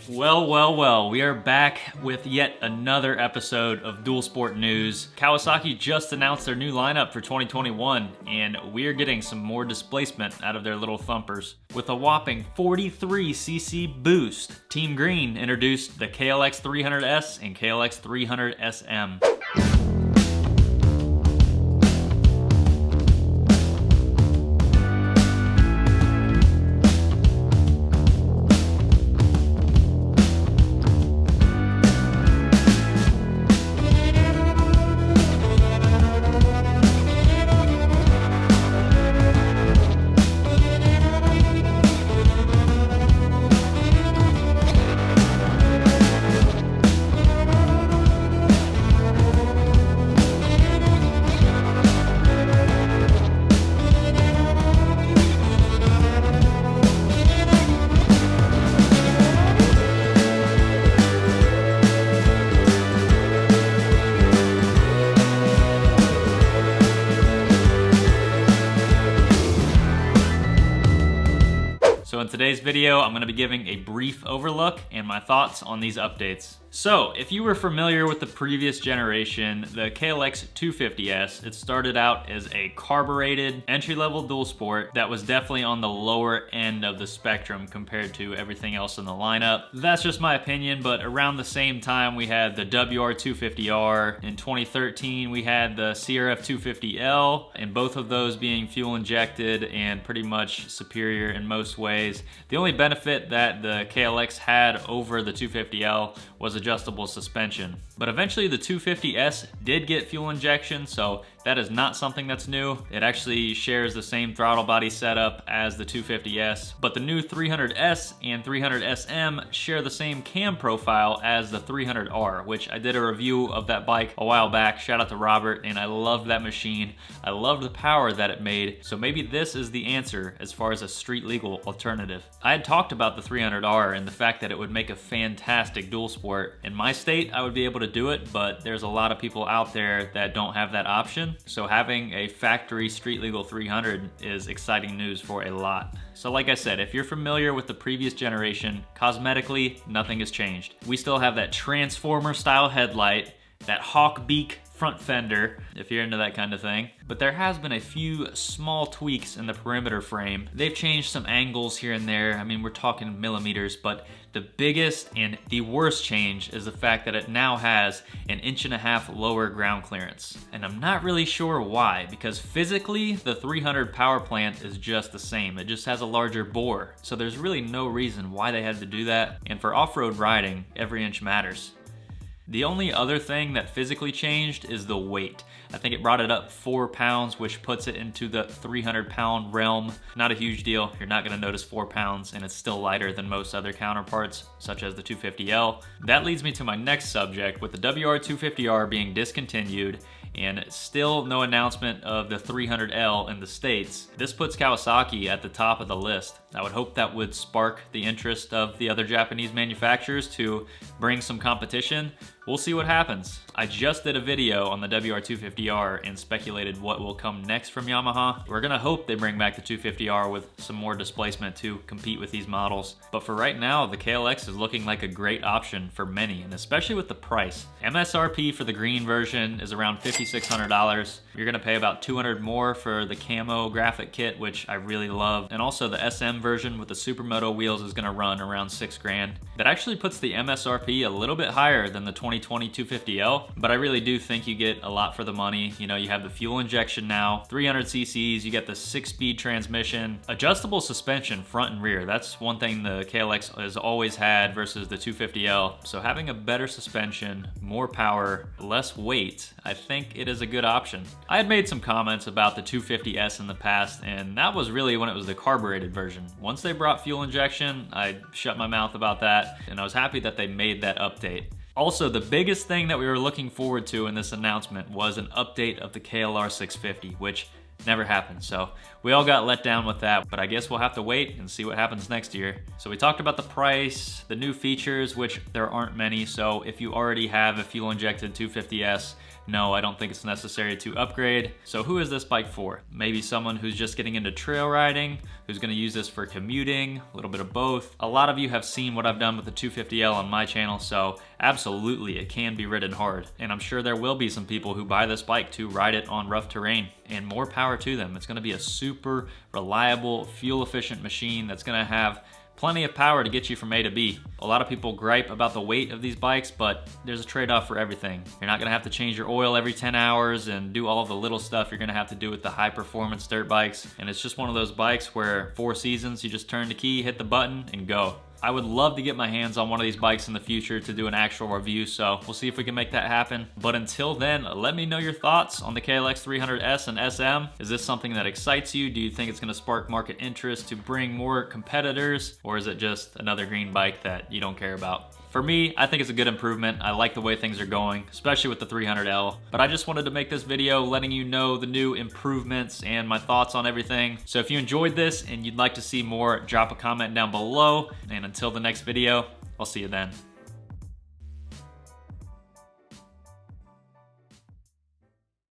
Well, we are back with yet another episode of Dual Sport News. Kawasaki just announced their new lineup for 2021, and we're getting some more displacement out of their little thumpers. With a whopping 43cc boost, Team Green introduced the KLX300S and KLX300SM. So in today's video, I'm going to be giving a brief overlook and my thoughts on these updates. So, if you were familiar with the previous generation, the KLX300S, it started out as a carbureted entry-level dual sport that was definitely on the lower end of the spectrum compared to everything else in the lineup. That's just my opinion, but around the same time we had the WR250R. In 2013 we had the CRF250L, and both of those being fuel injected and pretty much superior in most ways. The only benefit that the KLX had over the 250L was adjustable suspension. But eventually the 250S did get fuel injection, so that is not something that's new. It actually shares the same throttle body setup as the 250S, but the new 300S and 300SM share the same cam profile as the 300R, which I did a review of that bike a while back. Shout out to Robert, and I loved that machine. I loved the power that it made, so maybe this is the answer as far as a street legal alternative. I had talked about the 300R and the fact that it would make a fantastic dual sport. In my state, I would be able to do it, but there's a lot of people out there that don't have that option. So having a factory street legal 300 is exciting news for a lot. So like I said, if you're familiar with the previous generation, cosmetically, nothing has changed. We still have that transformer style headlight, that hawk beak front fender, if you're into that kind of thing. But there has been a few small tweaks in the perimeter frame. They've changed some angles here and there. I mean, we're talking millimeters, but the biggest and the worst change is the fact that it now has an 1.5 inch lower ground clearance. And I'm not really sure why, because physically the 300 power plant is just the same. It just has a larger bore. So there's really no reason why they had to do that. And for off-road riding, every inch matters. The only other thing that physically changed is the weight. I think it brought it up 4 pounds, which puts it into the 300-pound realm. Not a huge deal. You're not gonna notice 4 pounds, and it's still lighter than most other counterparts, such as the 250L. That leads me to my next subject, with the WR250R being discontinued and still no announcement of the 300L in the States. This puts Kawasaki at the top of the list. I would hope that would spark the interest of the other Japanese manufacturers to bring some competition. We'll see what happens. I just did a video on the WR250R and speculated what will come next from Yamaha. We're gonna hope they bring back the 250R with some more displacement to compete with these models. But for right now, the KLX is looking like a great option for many, and especially with the price. MSRP for the green version is around $5,600. You're gonna pay about $200 more for the camo graphic kit, which I really love. And also the SM version with the Supermoto wheels is gonna run around $6 grand. That actually puts the MSRP a little bit higher than the 2020 250L, but I really do think you get a lot for the money. You know, you have the fuel injection now, 300 cc's, you get the 6-speed transmission, adjustable suspension front and rear. That's one thing the KLX has always had versus the 250L. So having a better suspension, more power, less weight, I think it is a good option. I had made some comments about the 250S in the past, and that was really when it was the carbureted version. Once they brought fuel injection, I shut my mouth about that, and I was happy that they made that update. Also, the biggest thing that we were looking forward to in this announcement was an update of the KLR650, which Never happened. So we all got let down with that, but I guess we'll have to wait and see what happens next year. So we talked about the price, the new features, which there aren't many. So if you already have a fuel injected 250S, no, I don't think it's necessary to upgrade. So who is this bike for? Maybe someone who's just getting into trail riding, who's gonna use this for commuting, a little bit of both. A lot of you have seen what I've done with the 250L on my channel, so absolutely it can be ridden hard. And I'm sure there will be some people who buy this bike to ride it on rough terrain, and more power to them. It's gonna be a super reliable, fuel efficient machine that's gonna have plenty of power to get you from A to B. A lot of people gripe about the weight of these bikes, but there's a trade-off for everything. You're not gonna have to change your oil every 10 hours and do all of the little stuff you're gonna have to do with the high performance dirt bikes. And it's just one of those bikes where 4 seasons, you just turn the key, hit the button, and go. I would love to get my hands on one of these bikes in the future to do an actual review, so we'll see if we can make that happen. But until then, let me know your thoughts on the KLX300S and SM. Is this something that excites you? Do you think it's gonna spark market interest to bring more competitors? Or is it just another green bike that you don't care about? For me, I think it's a good improvement. I like the way things are going, especially with the 300L. But I just wanted to make this video letting you know the new improvements and my thoughts on everything. So if you enjoyed this and you'd like to see more, drop a comment down below. And until the next video, I'll see you then.